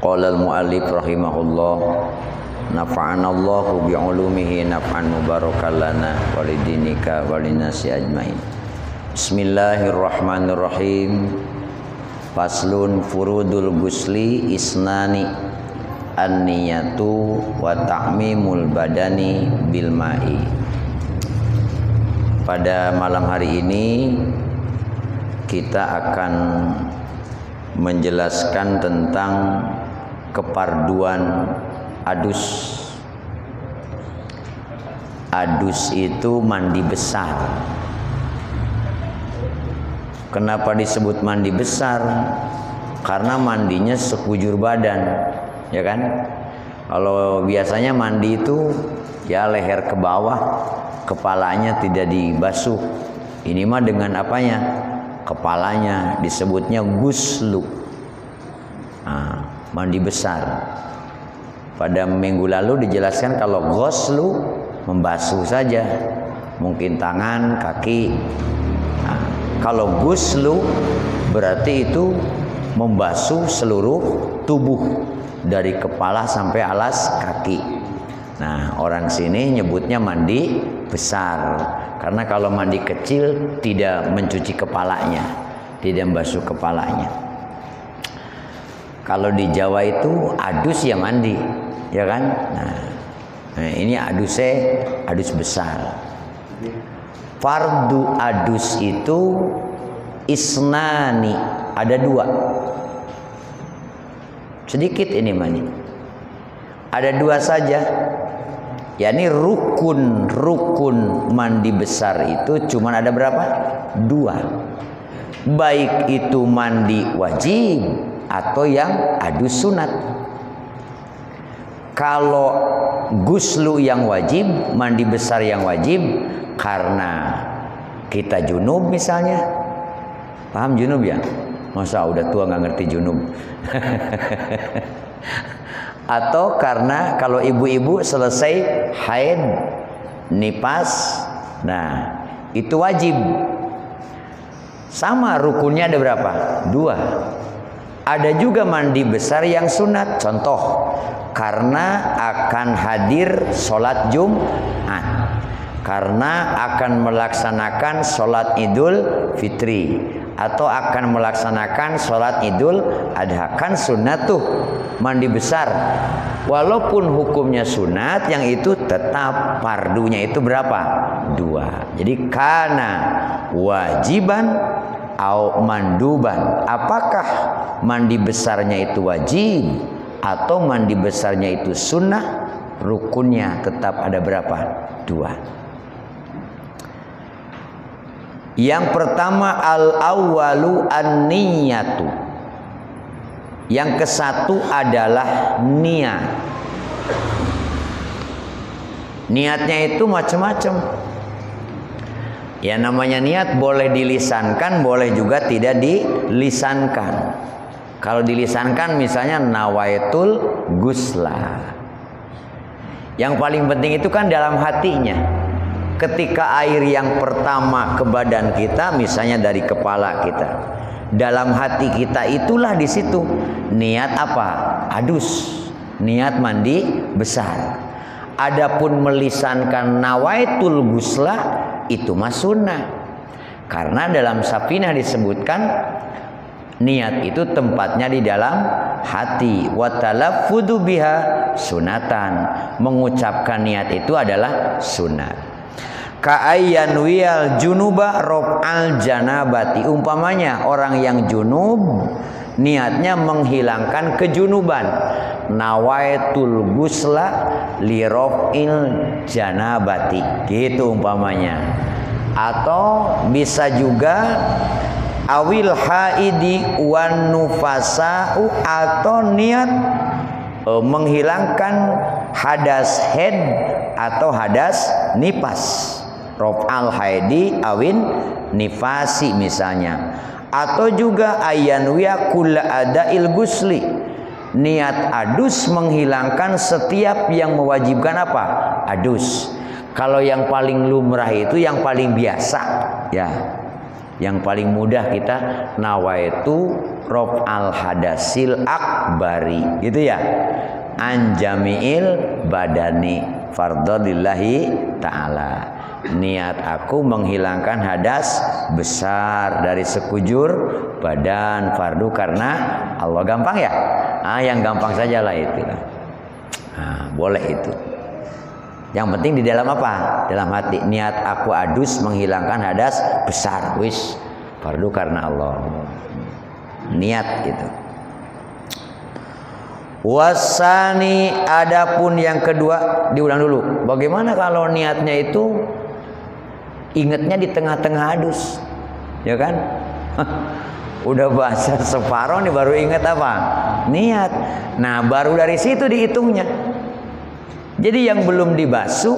Qala al-mu'allif rahimahullah, nafa'ana Allahu bi'ulumihi naf'an mubarakan lana walidinika walinasi ajmain. Bismillahirrahmanirrahim. Faslun furudul gusli isnani an-niyatu wa ta'mimul badani bil ma'i. Pada malam hari ini kita akan menjelaskan tentang keparduan adus. Adus itu mandi besar. Kenapa disebut mandi besar? Karena mandinya sekujur badan, ya kan? Kalau biasanya mandi itu ya leher ke bawah, kepalanya tidak dibasuh. Ini mah dengan apanya? Kepalanya, disebutnya guslu. Nah, mandi besar. Pada minggu lalu dijelaskan kalau ghuslu membasuh saja, mungkin tangan, kaki. Nah, kalau guslu berarti itu membasuh seluruh tubuh dari kepala sampai alas kaki. Nah, orang sini nyebutnya mandi besar. Karena kalau mandi kecil tidak mencuci kepalanya, tidak membasuh kepalanya. Kalau di Jawa itu adus ya mandi, ya kan? Nah ini adusnya adus besar. Fardu adus itu isnani, ada dua. Sedikit ini mani. Ada dua saja. yakni rukun mandi besar itu cuma ada berapa? Dua. Baik itu mandi wajib atau yang adus sunat. Kalau guslu yang wajib, mandi besar yang wajib karena kita junub misalnya. Paham junub ya? Masa udah tua nggak ngerti junub? Atau karena kalau ibu-ibu selesai haid, nifas, nah itu wajib. Sama rukunnya ada berapa? Dua. Ada juga mandi besar yang sunat. Contoh, karena akan hadir sholat Jumat, karena akan melaksanakan sholat Idul Fitri, atau akan melaksanakan sholat Idul Adha, kan sunat tuh mandi besar. Walaupun hukumnya sunat, yang itu tetap fardunya itu berapa? Dua. Jadi kana wajiban au manduban. Apakah mandi besarnya itu wajib atau mandi besarnya itu sunnah? Rukunnya tetap ada berapa? Dua. Yang pertama al-awwalu an-niyatu. Yang kesatu adalah niat. Niatnya itu macam-macam. Ya namanya niat boleh dilisankan, boleh juga tidak dilisankan. Kalau dilisankan misalnya nawaitul gusla. Yang paling penting itu kan dalam hatinya. Ketika air yang pertama ke badan kita, misalnya dari kepala kita, dalam hati kita itulah di situ niat apa? Adus, niat mandi besar. Adapun melisankan nawaitul gusla itu mah sunnah. Karena dalam Safinah disebutkan niat itu tempatnya di dalam hati. Wa talaffudu biha sunatan. Mengucapkan niat itu adalah sunat. Ka'ayyan wiyal junuba rof'al janabati. Umpamanya orang yang junub niatnya menghilangkan kejunuban. Nawaitul gusla li rof'il janabati. Gitu umpamanya. Atau bisa juga awil haidi wan nufasa'u, atau niat menghilangkan hadas haid atau hadas nifas. Rof'al haidi awin nifasi misalnya. Atau juga ayanwiya kulla adail gusli. Niat adus menghilangkan setiap yang mewajibkan apa? Adus. Kalau yang paling lumrah itu yang paling biasa, ya. Yang paling mudah kita nawaitu raf'al hadasil akbari, gitu ya. Anjamiil badani fardholillahi ta'ala. Niat aku menghilangkan hadas besar dari sekujur badan, fardu karena Allah. Gampang ya? Yang gampang sajalah itu. Boleh itu. Yang penting di dalam apa? Dalam hati. Niat aku adus menghilangkan hadas besar. Wis, fardu karena Allah. Niat gitu. Wasani, adapun yang kedua, diulang dulu. Bagaimana kalau niatnya itu ingatnya di tengah-tengah adus, ya kan? Udah bahasa separuh nih baru ingat apa? Niat. Nah, baru dari situ dihitungnya. Jadi yang belum dibasuh,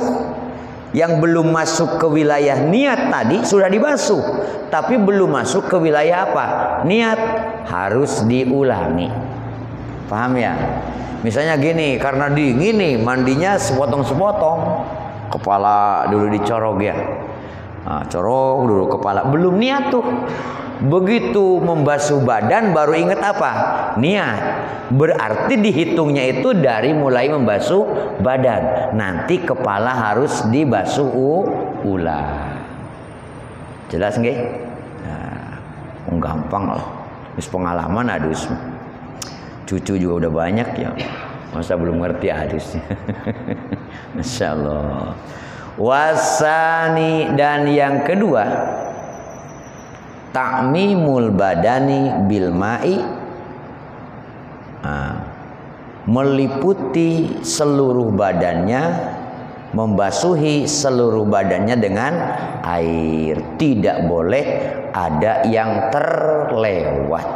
yang belum masuk ke wilayah niat tadi sudah dibasuh, tapi belum masuk ke wilayah apa? Niat, harus diulangi. Paham ya? Misalnya gini, karena dingin nih mandinya sepotong-sepotong, kepala dulu dicorok ya. Corok dulu kepala, belum niat tuh. Begitu membasuh badan baru ingat apa? Niat. Berarti dihitungnya itu dari mulai membasuh badan. Nanti kepala harus dibasuh ulang. Jelas nggih? Gampang lah. Terus pengalaman adus. Cucu juga udah banyak ya. Masa belum ngerti hadisnya. Masya Allah. Wasani, dan yang kedua, ta'mimul badani bil ma'i, meliputi seluruh badannya, membasuhi seluruh badannya dengan air. Tidak boleh ada yang terlewat.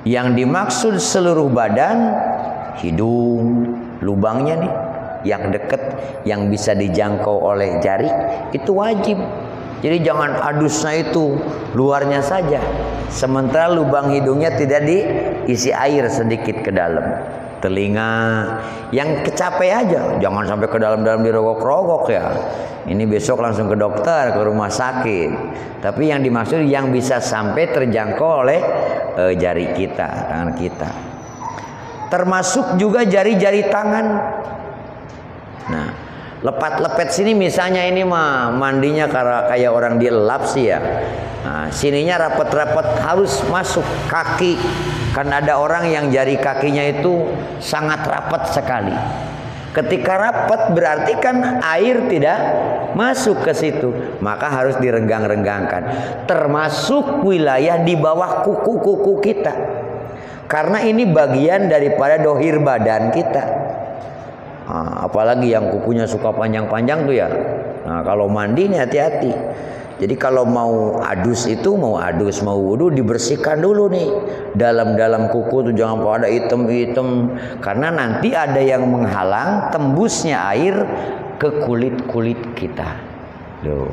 Yang dimaksud seluruh badan, hidung, lubangnya nih, yang dekat, yang bisa dijangkau oleh jari, itu wajib. Jadi jangan adusnya itu luarnya saja, sementara lubang hidungnya tidak diisi air sedikit ke dalam. Telinga, yang kecape aja, jangan sampai ke dalam-dalam dirogok-rogok ya. Ini besok langsung ke dokter, ke rumah sakit. Tapi yang dimaksud yang bisa sampai terjangkau oleh jari kita, tangan kita. Termasuk juga jari-jari tangan. Nah, lepat-lepet sini misalnya ini mah mandinya kayak orang dielap sih ya. Nah, sininya rapet-rapet harus masuk kaki. Kan ada orang yang jari kakinya itu sangat rapat sekali. Ketika rapat berarti kan air tidak masuk ke situ, maka harus direnggang-renggangkan. Termasuk wilayah di bawah kuku-kuku kita. Karena ini bagian daripada dohir badan kita. Apalagi yang kukunya suka panjang-panjang tuh ya. Nah, kalau mandi nih hati-hati. Jadi kalau mau adus itu, mau wudu, dibersihkan dulu nih. Dalam-dalam kuku tuh jangan pada hitam-hitam. Karena nanti ada yang menghalang tembusnya air ke kulit-kulit kita. Loh,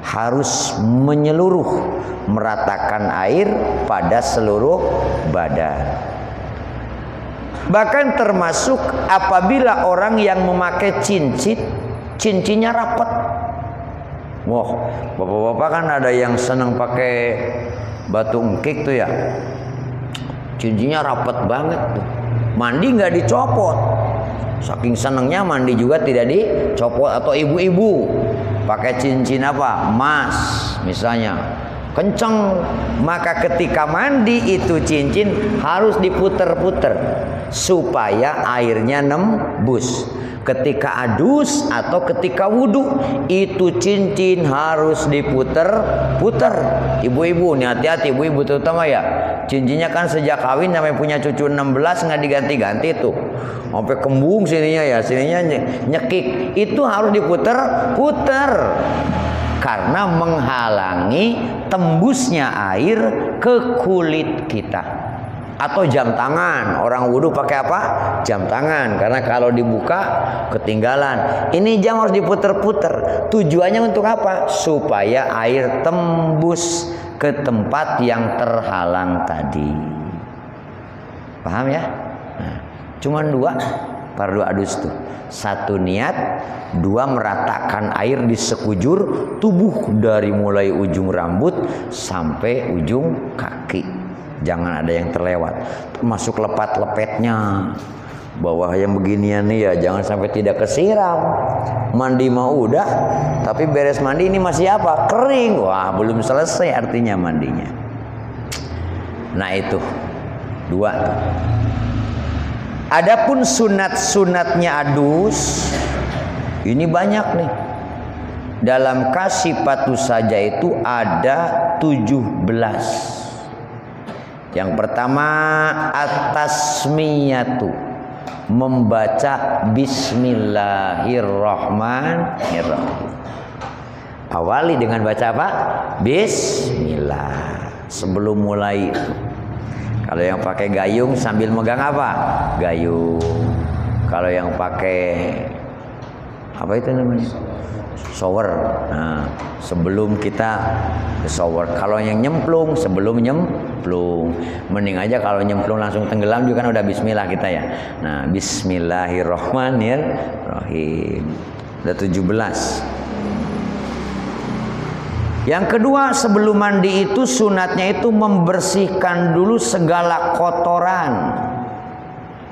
harus menyeluruh, meratakan air pada seluruh badan. Bahkan termasuk apabila orang yang memakai cincin, cincinnya rapat. Wah, bapak-bapak kan ada yang senang pakai batu engkik tuh ya. Cincinnya rapat banget tuh. Mandi nggak dicopot. Saking senangnya mandi juga tidak dicopot. Atau ibu-ibu pakai cincin apa? Emas misalnya. Kenceng, maka ketika mandi itu cincin harus diputer-puter supaya airnya nembus. Ketika adus atau ketika wudhu itu cincin harus diputer-puter. Ibu-ibu nih hati-hati, ibu-ibu terutama ya. Cincinnya kan sejak kawin sampai punya cucu 16 nggak diganti-ganti tuh. Sampai kembung sininya ya, sininya nyekik. Itu harus diputer-puter. Karena menghalangi tembusnya air ke kulit kita. Atau jam tangan, orang wudhu pakai apa? Jam tangan, karena kalau dibuka ketinggalan. Ini jam harus diputer-puter. Tujuannya untuk apa? Supaya air tembus ke tempat yang terhalang tadi. Paham ya? Nah, cuman dua. fardu adus tuh. Satu niat, dua meratakan air di sekujur tubuh dari mulai ujung rambut sampai ujung kaki. Jangan ada yang terlewat, termasuk lepat-lepetnya. Bawah yang beginian nih ya, jangan sampai tidak kesiram. Mandi mau udah, tapi beres mandi ini masih apa? Kering. Wah, belum selesai artinya mandinya. Nah itu dua. Adapun sunat-sunatnya adus, ini banyak nih. Dalam kasifatu saja itu ada 17. Yang pertama at-tasmiyatu, membaca bismillahirrahmanirrahim. Awali dengan baca apa? Bismillah. Sebelum mulai itu. Kalau yang pakai gayung sambil megang apa? Gayung. Kalau yang pakai apa itu namanya? Shower. Nah, sebelum kita shower. Kalau yang nyemplung, sebelum nyemplung. Mending aja kalau nyemplung langsung tenggelam juga kan udah bismillah kita ya. Nah, bismillahirrahmanirrahim. Udah 17. Yang kedua, sebelum mandi itu sunatnya itu membersihkan dulu segala kotoran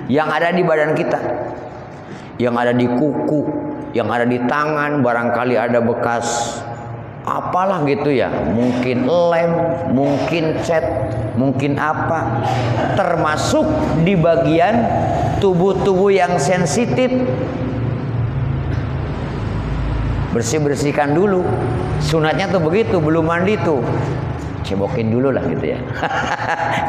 yang ada di badan kita, yang ada di kuku, yang ada di tangan, barangkali ada bekas apalah gitu ya, mungkin lem, mungkin cat, mungkin apa, termasuk di bagian tubuh-tubuh yang sensitif. Bersih-bersihkan dulu. Sunatnya tuh begitu, belum mandi tuh cebokin dulu lah gitu ya.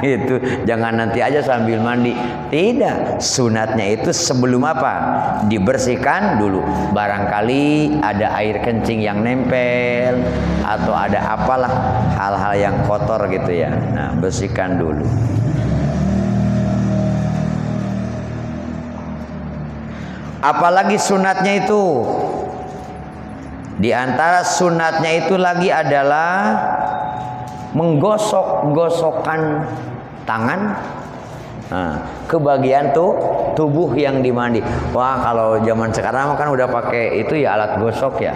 Itu jangan nanti aja sambil mandi. Tidak, sunatnya itu sebelum apa? Dibersihkan dulu. Barangkali ada air kencing yang nempel atau ada apalah hal-hal yang kotor gitu ya. Nah, bersihkan dulu. Apalagi sunatnya itu, di antara sunatnya itu lagi adalah menggosok-gosokkan tangan ke bagian tubuh yang dimandi. Wah, kalau zaman sekarang kan udah pakai itu ya, alat gosok ya.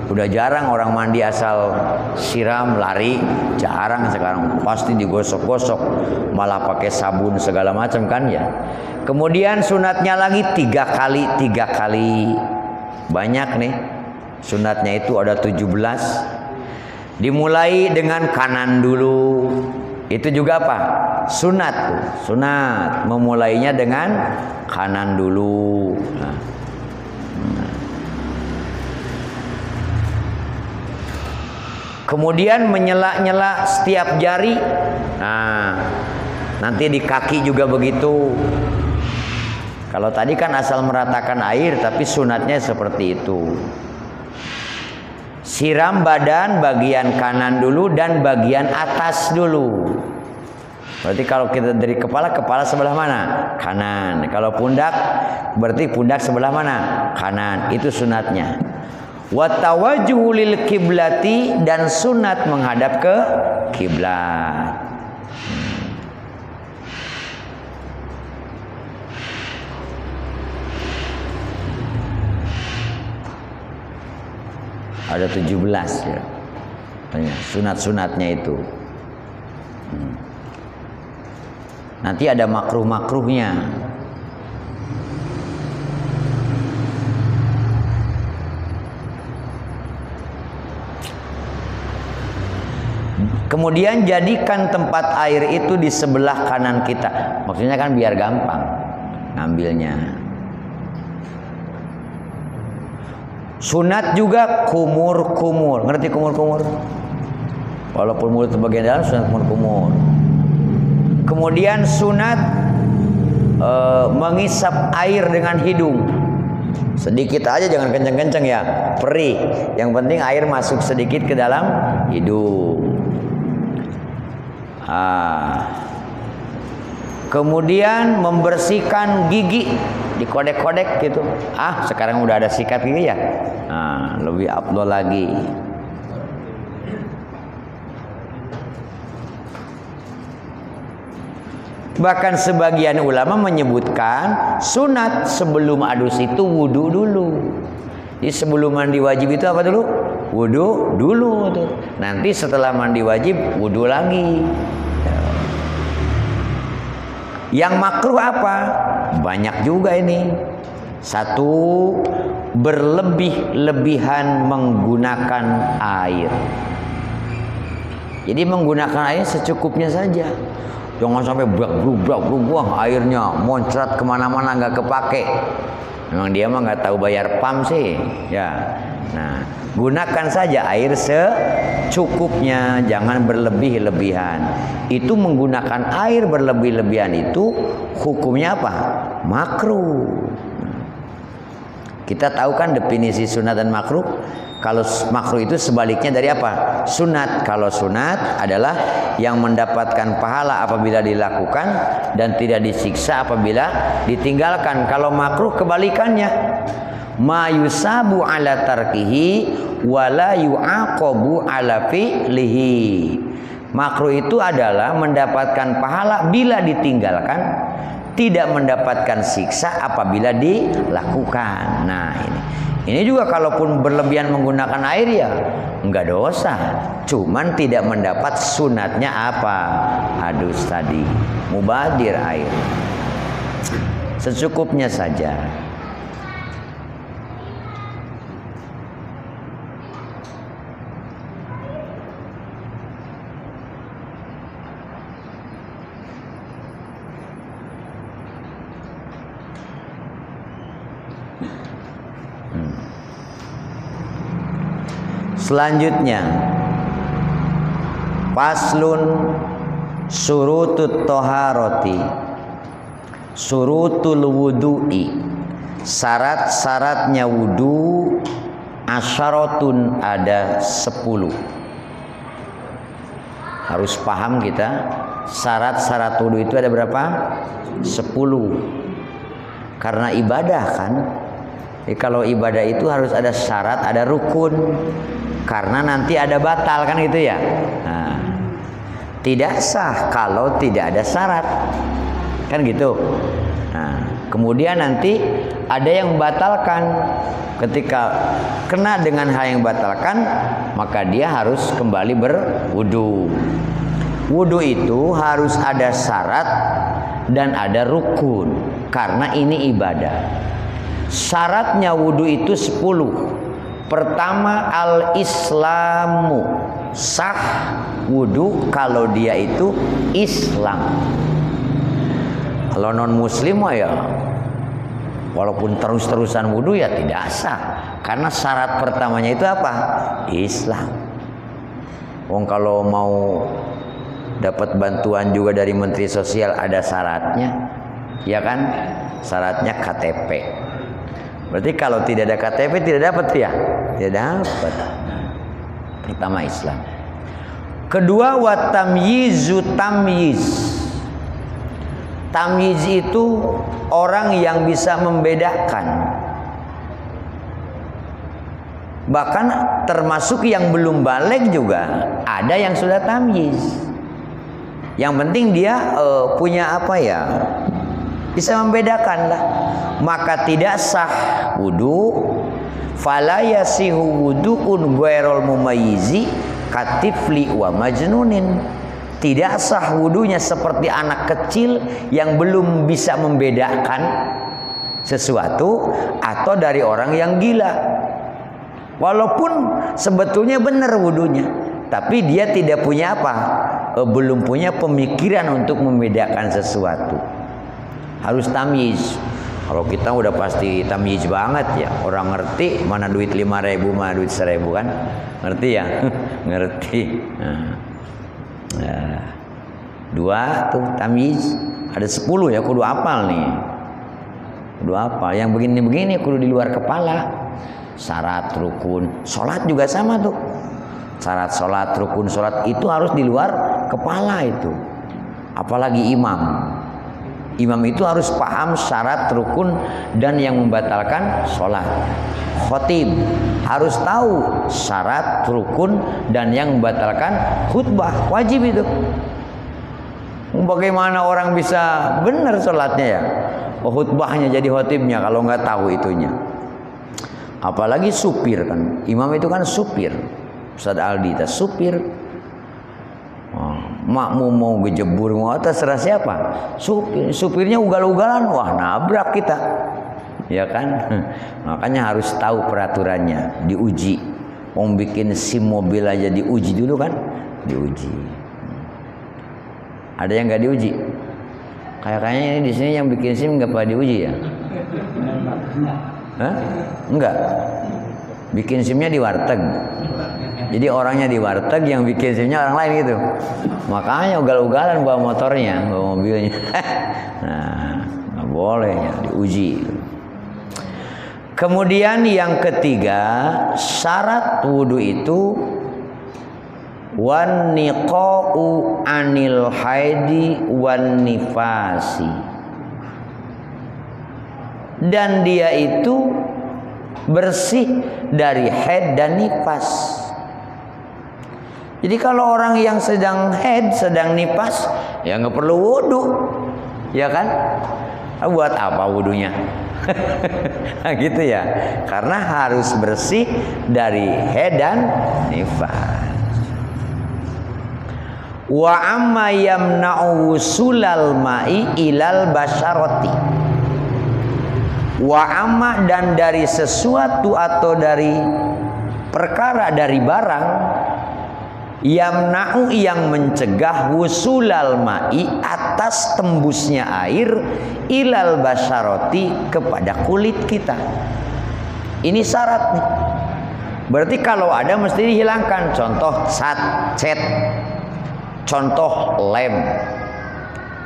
Udah jarang orang mandi asal siram lari, jarang sekarang. Pasti digosok-gosok, malah pakai sabun segala macam kan ya. Kemudian sunatnya lagi 3 kali. Banyak nih. Sunatnya itu ada 17. Dimulai dengan kanan dulu. Itu juga apa? Sunat tuh. Sunat. Memulainya dengan kanan dulu. Kemudian menyela-nyela setiap jari. Nah, nanti di kaki juga begitu. Kalau tadi kan asal meratakan air, tapi sunatnya seperti itu. Siram badan bagian kanan dulu dan bagian atas dulu. Berarti kalau kita dari kepala sebelah mana? Kanan. Kalau pundak, berarti pundak sebelah mana? Kanan. Itu sunatnya. Wa tawajjuhu lil kiblati, dan sunat menghadap ke kiblat. Ada 17 ya. Sunat-sunatnya itu. Nanti ada makruh-makruhnya. Kemudian jadikan tempat air itu di sebelah kanan kita. Maksudnya kan biar gampang ngambilnya. Sunat juga kumur-kumur. Ngerti kumur-kumur? Walaupun mulut bagian dalam, sunat kumur-kumur. Kemudian sunat mengisap air dengan hidung. Sedikit aja, jangan kenceng-kenceng ya. Perih. Yang penting air masuk sedikit ke dalam hidung. Kemudian membersihkan gigi, dikodek-kodek gitu. Sekarang udah ada sikat gigi ya. Lebih afdol lagi. Bahkan sebagian ulama menyebutkan sunat sebelum adus itu wudu dulu. Jadi sebelum mandi wajib itu apa dulu? Wudu dulu tuh. Nanti setelah mandi wajib wudu lagi. Yang makruh apa? Banyak juga ini. Satu, berlebih-lebihan menggunakan air. Jadi menggunakan air secukupnya saja. Jangan sampai buang airnya moncrat kemana-mana nggak kepake. Memang dia mah nggak tahu bayar pam sih, ya. Nah, gunakan saja air secukupnya, jangan berlebih-lebihan. Itu menggunakan air berlebih-lebihan itu hukumnya apa? Makruh. Kita tahu kan definisi sunat dan makruh. Kalau makruh itu sebaliknya dari apa? Sunat. Kalau sunat adalah yang mendapatkan pahala apabila dilakukan dan tidak disiksa apabila ditinggalkan. Kalau makruh kebalikannya. Ma yusabu ala tarkihi wala yu'aqabu ala fi'lihi. Makruh itu adalah mendapatkan pahala bila ditinggalkan, tidak mendapatkan siksa apabila dilakukan. Nah, ini juga kalaupun berlebihan menggunakan air ya enggak dosa, cuman tidak mendapat sunatnya apa? Adus tadi, mubadir air. Secukupnya saja. Selanjutnya, faslun surutut toharoti, surutul wudu'i, syarat-syaratnya wudu, asyaratun ada 10. Harus paham kita, syarat-syarat wudu itu ada berapa? 10. Karena ibadah kan. Jadi kalau ibadah itu harus ada syarat, ada rukun. Karena nanti ada batal kan gitu ya. Nah, tidak sah kalau tidak ada syarat. Kan gitu. Nah, kemudian nanti ada yang membatalkan. Ketika kena dengan hal yang membatalkan, maka dia harus kembali berwudu. Wudu itu harus ada syarat dan ada rukun. Karena ini ibadah. Syaratnya wudu itu 10. Pertama, al-islamu, sah wudu kalau dia itu Islam. Kalau non muslim ya walaupun terus-terusan wudu ya tidak sah. Karena syarat pertamanya itu apa? Islam. Wong kalau mau dapat bantuan juga dari Menteri Sosial ada syaratnya. Ya kan? Syaratnya KTP. Berarti kalau tidak ada KTP tidak dapat ya? Tidak dapat. Pertama Islam. Kedua, wa tamyizu tamyiz. Tamyiz itu orang yang bisa membedakan. Bahkan termasuk yang belum balik juga ada yang sudah tamyiz. Yang penting dia punya apa ya? Bisa membedakan lah. Maka tidak sah wudu, fala yasihu wudu'un ghairul mumayyizi katifli wa majnunin. Tidak sah wudunya seperti anak kecil yang belum bisa membedakan sesuatu atau dari orang yang gila. Walaupun sebetulnya benar wudunya, tapi dia tidak punya apa? Belum punya pemikiran untuk membedakan sesuatu. Harus tamyiz. Kalau kita udah pasti tamyiz banget ya. Orang ngerti mana duit 5.000 mana duit 1.000 kan. Ngerti ya? Ngerti. Nah. Dua tuh tamyiz. Ada 10 ya kudu hafal nih. Kudu hafal. Yang begini-begini kudu di luar kepala. Syarat rukun. Sholat juga sama tuh. Syarat sholat, rukun sholat itu harus di luar kepala itu. Apalagi imam. Imam itu harus paham syarat, rukun, dan yang membatalkan sholat. Khotib harus tahu syarat, rukun, dan yang membatalkan khutbah. Wajib itu. Bagaimana orang bisa benar sholatnya ya? Khutbahnya jadi khotibnya kalau nggak tahu itunya. Apalagi supir kan. Imam itu kan supir. Ustaz Aldi itu supir. Makmum mau gejebur mau atas serah siapa? Supirnya ugal-ugalan, wah nabrak kita. Ya kan? Makanya harus tahu peraturannya, diuji. Mau bikin SIM mobil aja diuji dulu kan? Diuji. Ada yang nggak diuji? Kayaknya ini di sini yang bikin SIM nggak pada diuji ya? Hah? Enggak. Bikin SIM-nya di warteg. Jadi orangnya di warteg, yang bikin SIM-nya orang lain gitu. Makanya ugal-ugalan bawa motornya, bawa mobilnya. Nah, nggak boleh ya, diuji. Kemudian yang ketiga, syarat wudu itu wan niqa'u anil haidi wan nifasi. Dan dia itu bersih dari haid dan nifas. Jadi kalau orang yang sedang haid, sedang nifas, ya nggak perlu wudu, ya kan? Buat apa wudunya? Nah, gitu ya. Karena harus bersih dari haid dan nifas. Wa amma yamna'u wusulal ma'i ilal basyarati. Wa amma, dan dari sesuatu atau dari perkara, dari barang, yamna'u yang mencegah wusulal ma'i atas tembusnya air ilal basyarati kepada kulit kita. Ini syarat nih. Berarti kalau ada mesti dihilangkan. Contoh cat, contoh lem,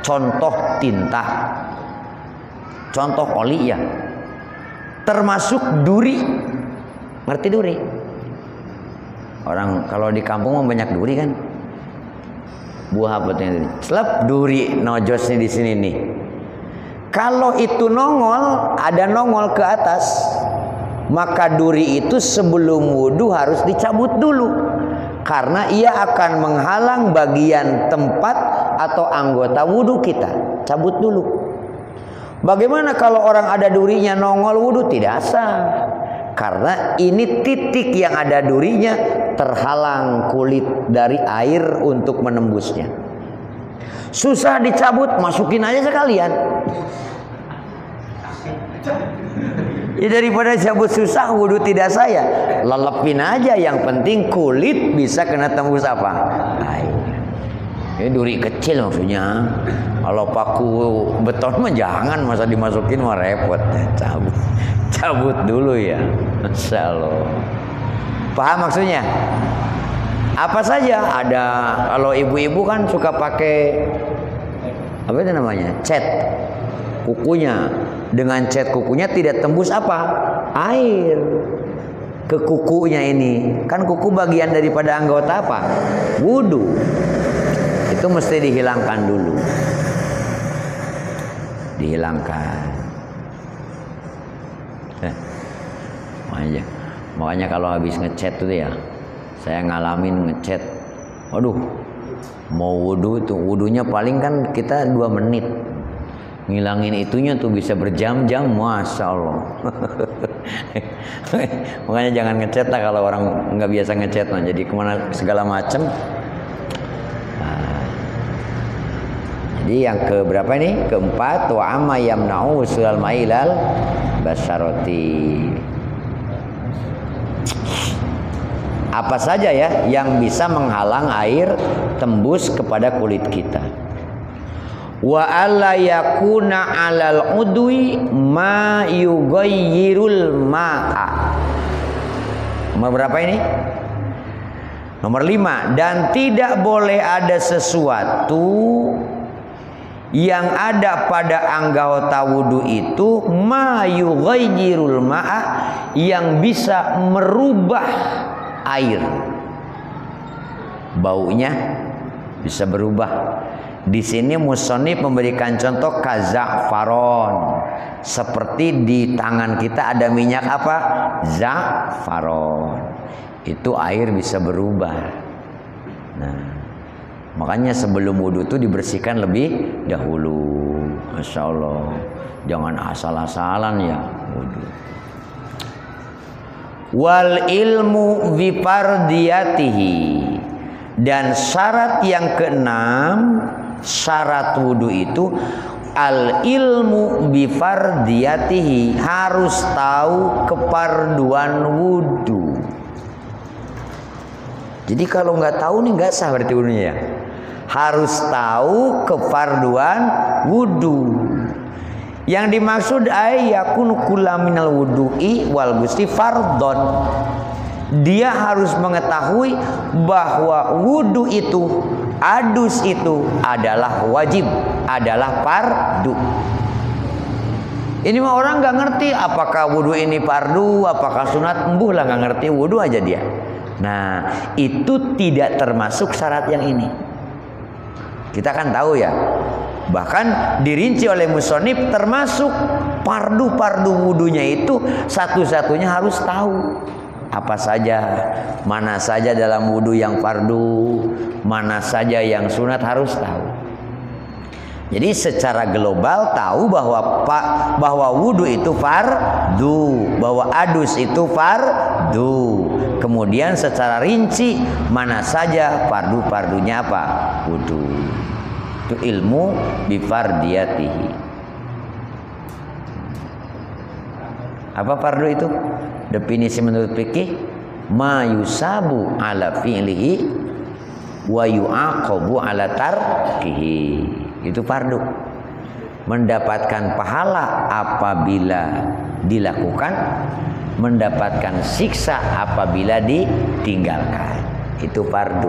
contoh tinta, contoh oli ya. Termasuk duri. Ngerti duri? Orang kalau di kampung mah banyak duri kan. Buah apa ini? Selap duri nojosnya di sini nih. Kalau itu nongol, ada nongol ke atas, maka duri itu sebelum wudu harus dicabut dulu. Karena ia akan menghalang bagian tempat atau anggota wudu kita. Cabut dulu. Bagaimana kalau orang ada durinya nongol wudu? Tidak sah. Karena ini titik yang ada durinya terhalang kulit dari air untuk menembusnya. Susah dicabut, masukin aja sekalian. Ya daripada cabut susah, wudu tidak sah ya. Lelepin aja, yang penting kulit bisa kena tembus apa? Air. Ini duri kecil maksudnya. Kalau paku beton mah jangan, masa dimasukin mah repot. Cabut dulu ya. Masya Allah. Paham maksudnya? Apa saja ada. Kalau ibu-ibu kan suka pakai apa itu namanya? Cat kukunya. Dengan cat kukunya tidak tembus apa? Air ke kukunya ini. Kan kuku bagian daripada anggota apa? Wudu. Itu mesti dihilangkan dulu. Dihilangkan. Makanya kalau habis ngecat itu ya, saya ngalamin ngecat. Waduh, mau wudu itu, wudunya paling kan kita 2 menit. Ngilangin itunya tuh bisa berjam-jam, Masya Allah. Makanya jangan ngecat lah kalau orang nggak biasa ngecat. Nah, jadi kemana segala macam. Jadi yang keberapa ini? Keempat, wa amma yamna'u wusulal ma'ilal basyarati. Apa saja ya yang bisa menghalang air tembus kepada kulit kita. Wa alla yakuna 'alal udwi ma yughayyirul ma'a. Nomor berapa ini? Nomor 5, dan tidak boleh ada sesuatu yang ada pada anggota wudu itu ma yughayyirul ma'a, yang bisa merubah air. Baunya bisa berubah. Di sini musonif memberikan contoh kaza'faron. Seperti di tangan kita ada minyak apa? Za'faron. Itu air bisa berubah. Nah, Makanya sebelum wudhu itu dibersihkan lebih dahulu. Masya Allah. Jangan asal-asalan ya wudhu. Wal ilmu bifardiyatihi. Dan syarat yang keenam, syarat wudhu itu al ilmu bifardiyatihi, harus tahu keparduan wudhu. Jadi kalau nggak tahu nih nggak sah berarti wudhunya ya. Harus tahu kefarduan wudhu. Yang dimaksud ayakun kula minal wudhu'i wal gusti fardon. Dia harus mengetahui bahwa wudhu itu, adus itu adalah wajib, adalah fardu. Ini mah orang nggak ngerti apakah wudhu ini fardu, apakah sunat, embuh lah nggak ngerti, wudhu aja dia. Nah, itu tidak termasuk syarat yang ini. Kita kan tahu ya, bahkan dirinci oleh musonif termasuk fardu wudhunya itu satu-satunya harus tahu apa saja, mana saja dalam wudhu yang fardu, mana saja yang sunat harus tahu. Jadi secara global tahu bahwa wudhu itu fardu, bahwa adus itu fardu. Kemudian secara rinci mana saja fardunya apa? Wudhu. Itu ilmu bifardiyatihi. Apa fardu itu? Definisi menurut fikih, ma yusabu ala fi'lihi wa yu'aqabu ala tarkihi. Itu fardu. Mendapatkan pahala apabila dilakukan, mendapatkan siksa apabila ditinggalkan. Itu fardu.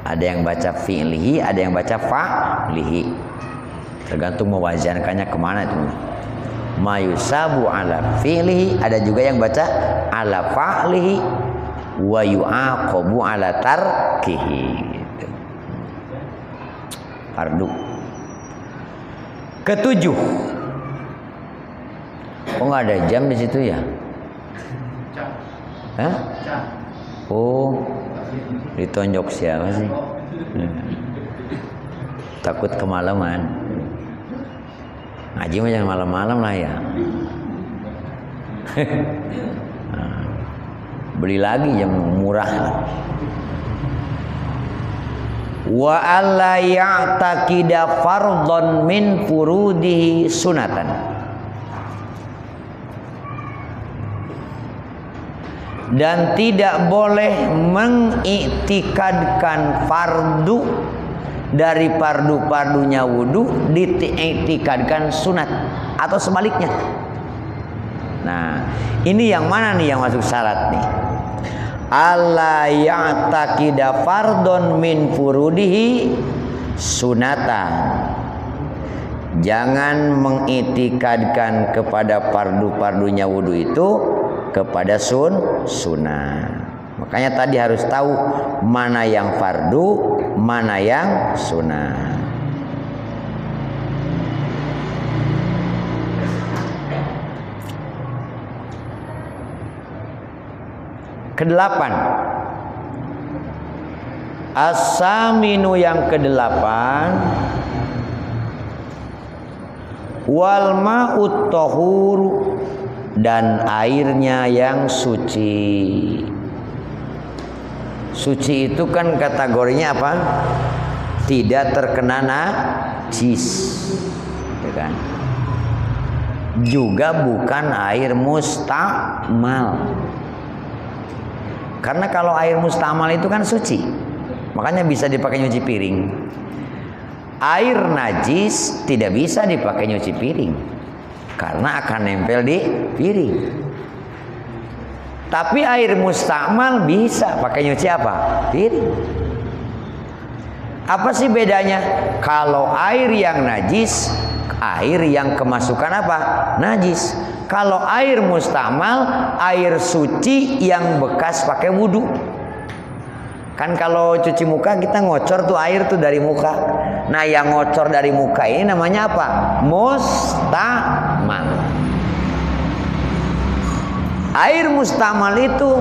Ada yang baca fi'lihi, ada yang baca fa'lihi. Tergantung mewazankannya kemana itu. Mayusabu ala fi'lihi, ada juga yang baca ala fa'lihi, wa yu'aqabu ala tarkihi. Gitu. Fardu. Ketujuh. Oh nggak ada jam di situ ya? Hah? Oh, ditonjok siapa sih? Takut kemalaman. Ngaji mah jangan malam-malam lah ya. Beli lagi jam murah lah. Wa alla ya'taqida fardhon min furudihi sunatan. Dan tidak boleh mengiktikadkan fardu dari fardu-fardunya wudhu diiktikadkan sunat atau sebaliknya. Nah, ini yang mana nih yang masuk syarat nih? Alla ya'taqida fardhon min furudihi sunatan. Jangan mengiktikadkan kepada fardu-fardunya wudhu itu kepada sunnah. Makanya tadi harus tahu mana yang fardu, mana yang sunnah. Kedelapan, as-saminu yang kedelapan, wal ma'ut tahuru, dan airnya yang suci. Suci itu kan kategorinya apa? Tidak terkena najis, ya kan? Juga bukan air mustamal. Karena kalau air mustamal itu kan suci, makanya bisa dipakai nyuci piring. Air najis tidak bisa dipakai nyuci piring, karena akan nempel di piring. Tapi air mustakmal bisa pakai nyuci apa? Piring. Apa sih bedanya? Kalau air yang najis, air yang kemasukan apa? Najis. Kalau air mustakmal, air suci yang bekas pakai wudhu. Kan kalau cuci muka kita ngocor tuh air tuh dari muka. Nah, yang ngocor dari muka ini namanya apa? Mustamal. Air mustamal itu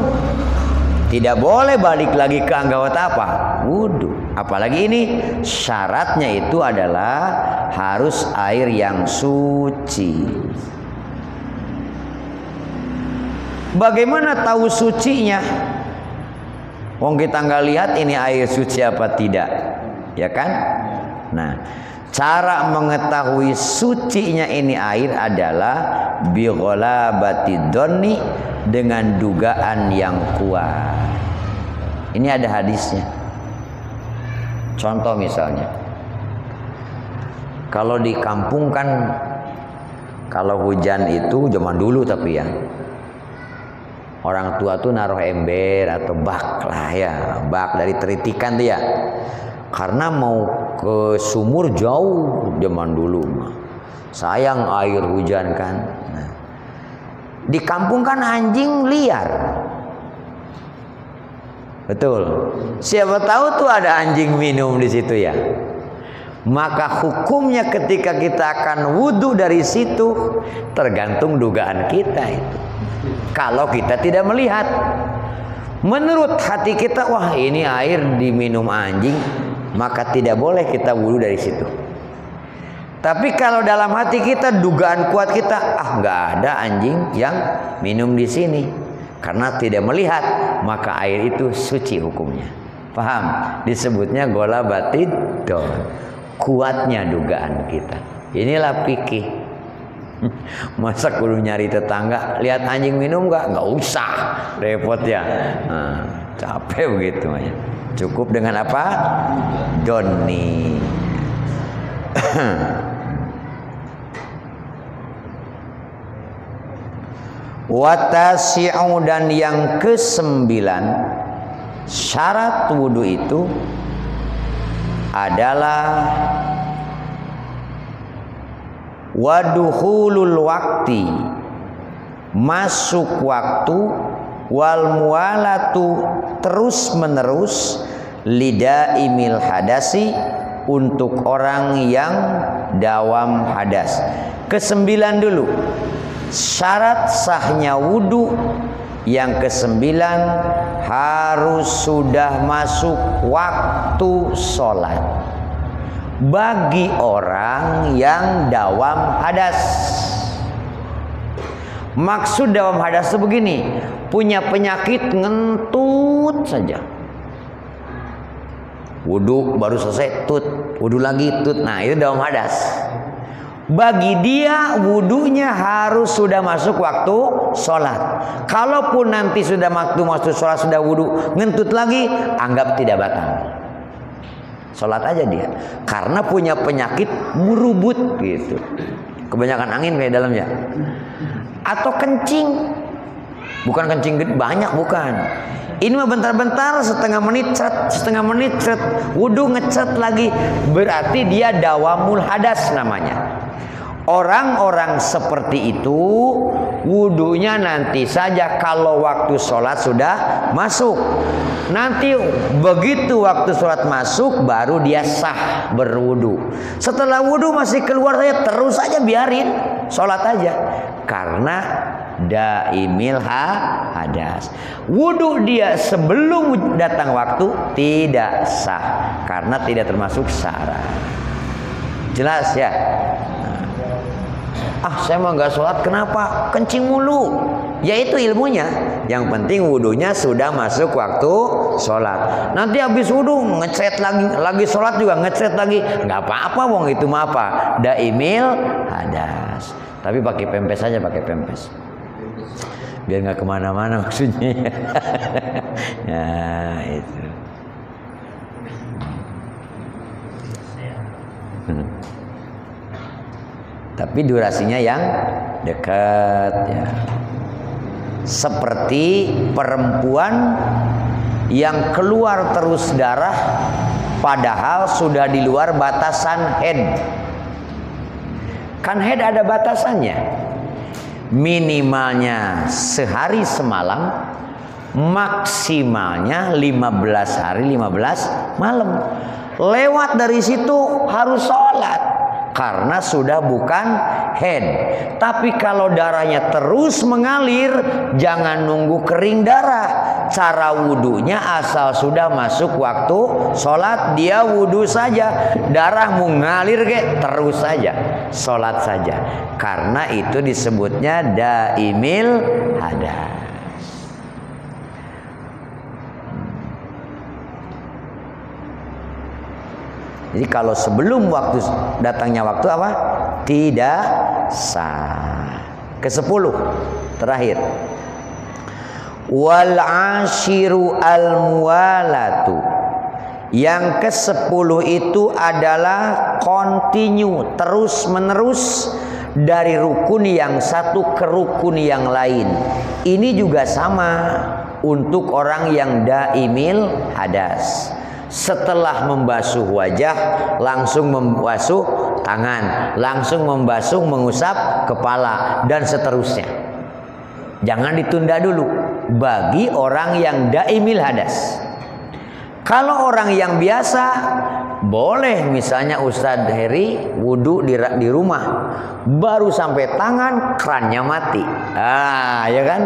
tidak boleh balik lagi ke anggota apa? Wudu. Apalagi ini syaratnya itu adalah harus air yang suci. Bagaimana tahu sucinya? Wong kita nggak lihat ini air suci apa tidak, ya kan? Nah, cara mengetahui sucinya ini air adalah bighalabati dzanni, dengan dugaan yang kuat. Ini ada hadisnya. Contoh misalnya, kalau di kampung kan kalau hujan itu zaman dulu tapi ya, orang tua tuh naruh ember atau bak lah ya, bak dari teritikan tuh ya. Karena mau ke sumur jauh zaman dulu mah. Sayang air hujan kan. Nah, di kampung kan anjing liar. Betul. Siapa tahu tuh ada anjing minum di situ ya. Maka hukumnya ketika kita akan wudhu dari situ tergantung dugaan kita itu. Kalau kita tidak melihat, menurut hati kita, wah ini air diminum anjing, maka tidak boleh kita wudhu dari situ. Tapi kalau dalam hati kita dugaan kuat kita, nggak ada anjing yang minum di sini, karena tidak melihat, maka air itu suci hukumnya. Paham? Disebutnya ghalabati dzann. Kuatnya dugaan kita. Inilah fikih. Masa kudu nyari tetangga, lihat anjing minum nggak usah, repot ya. Nah, capek begitu aja. Cukup dengan apa? Doni. Watasi'u, dan yang ke-9 syarat wudu itu adalah waduhulul wakti, masuk waktu, wal mualatu, terus menerus, lidaimil hadasi, untuk orang yang dawam hadas. Ke-9 dulu syarat sahnya wudu. Yang ke-9 harus sudah masuk waktu sholat bagi orang yang dawam hadas. Maksud dawam hadas itu begini, punya penyakit ngentut saja, wudu baru selesai tut, wudu lagi tut, nah itu dawam hadas. Bagi dia wudunya harus sudah masuk waktu sholat. Kalaupun nanti sudah waktu masuk sholat sudah wudu ngentut lagi, anggap tidak batal. Sholat aja dia, karena punya penyakit murubut gitu. Kebanyakan angin kayak dalamnya. Atau kencing, bukan kencing banyak, bukan. Ini mah bentar-bentar, setengah menit cet, wudu ngecet lagi, berarti dia dawamul hadas namanya. Orang-orang seperti itu wudunya nanti saja kalau waktu sholat sudah masuk. Nanti begitu waktu sholat masuk baru dia sah berwudu. Setelah wudu masih keluar saja, terus saja biarin sholat aja, karena daimil hadas. Wudu dia sebelum datang waktu tidak sah, karena tidak termasuk syarat. Jelas ya? Saya mah nggak sholat, kenapa? Kencing mulu. Yaitu ilmunya. Yang penting wudunya sudah masuk waktu sholat. Nanti habis wudu ngecet lagi sholat juga ngecet lagi, nggak apa-apa, wong itu mah apa? Daimil hadas. Tapi pakai pempes aja, pakai pempes. Biar nggak kemana-mana maksudnya. Ya itu. Tapi durasinya yang dekat ya. Seperti perempuan yang keluar terus darah padahal sudah di luar batasan haid. Kan haid ada batasannya. Minimalnya sehari semalam, maksimalnya 15 hari 15 malam. Lewat dari situ harus sholat. karena sudah bukan haid. Tapi kalau darahnya terus mengalir, jangan nunggu kering darah. Cara wudunya asal sudah masuk waktu sholat, dia wudu saja. Darah mengalir terus saja, sholat saja. Karena itu disebutnya daimil hadas. Jadi kalau sebelum waktu datangnya waktu apa? Tidak sah. Ke-10 terakhir. Wal ashiru al muwalatu. Yang ke-10 itu adalah continue, terus menerus dari rukun yang satu ke rukun yang lain. Ini juga sama untuk orang yang daimil hadas. Setelah membasuh wajah, langsung membasuh tangan, langsung membasuh mengusap kepala, dan seterusnya. Jangan ditunda dulu bagi orang yang daimil hadas. Kalau orang yang biasa, boleh misalnya Ustadz Heri wudhu di rumah, baru sampai tangan kerannya mati, ya kan,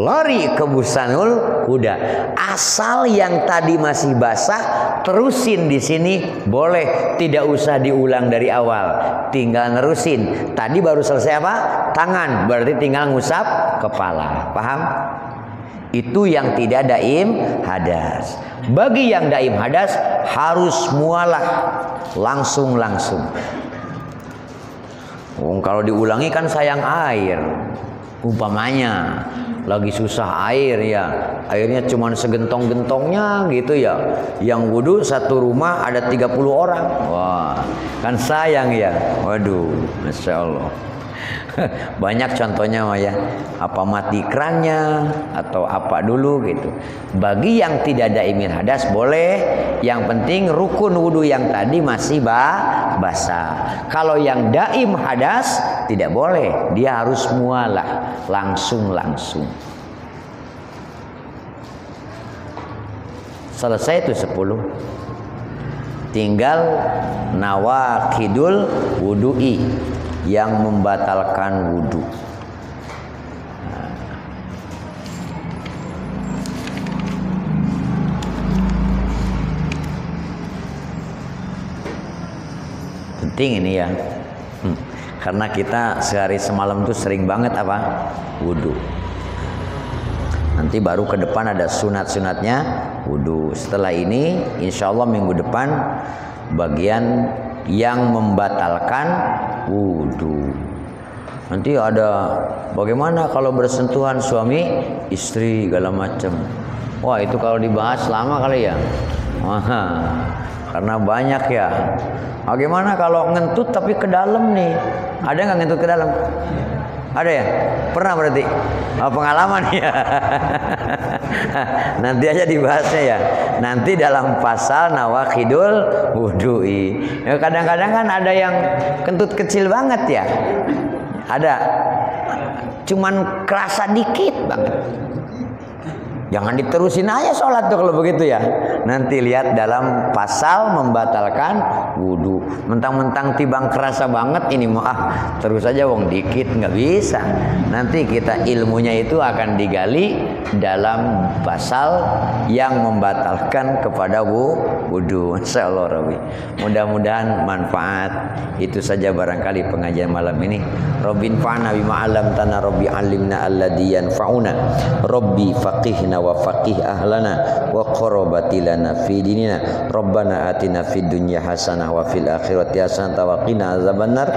lari ke Busanul Huda. Asal yang tadi masih basah, terusin di sini boleh, tidak usah diulang dari awal, tinggal nerusin. Tadi baru selesai apa? Tangan, berarti tinggal ngusap kepala. Paham? Itu yang tidak daim hadas. Bagi yang daim hadas harus mualah, langsung. Kalau diulangi kan sayang air. Umpamanya lagi susah air ya, airnya cuma segentong-gentongnya gitu ya. Yang wudu satu rumah ada 30 orang. Wah, kan sayang ya. Waduh, Masya Allah. Banyak contohnya ya, apa mati kerannya atau apa dulu gitu. Bagi yang tidak daimil hadas boleh, yang penting rukun wudu yang tadi masih basah. Kalau yang daim hadas tidak boleh, dia harus mualah, langsung. Selesai itu 10. Tinggal nawaqidul wudu'i, yang membatalkan wudu. Penting ini ya, karena kita sehari semalam tuh sering banget apa? Wudu. Nanti baru ke depan ada sunat-sunatnya wudu. Setelah ini insya Allah minggu depan bagian yang membatalkan wudu. Nanti ada bagaimana kalau bersentuhan suami istri segala macam. Wah, itu kalau dibahas lama kali ya. Karena banyak ya. Bagaimana kalau ngentut tapi ke dalam nih? Ada nggak ngentut ke dalam? Ada ya? Pernah berarti? Pengalaman ya. Nanti aja dibahasnya ya. Nanti dalam pasal nawaqidul wudu'i. Ya, kadang-kadang kan ada yang kentut kecil banget ya. Ada. Cuman kerasa dikit banget. Jangan diterusin aja sholat tuh kalau begitu ya. Nanti lihat dalam pasal membatalkan wudu. Mentang-mentang tibang kerasa banget ini mau terus aja wong dikit, nggak bisa. Nanti kita ilmunya itu akan digali dalam pasal yang membatalkan kepada wudu. Insyaallah Rabbi. Mudah-mudahan manfaat. Itu saja barangkali pengajian malam ini. Rabbin fa'na bima 'allamtana, Rabbi 'allimna alladhi yanfa'una, Rabbi faqihna wa faqih ahlana wa qarabati lana fi dinina. Rabbana atina fid dunya hasanah wa fil akhirati hasanah wa qina azabannar.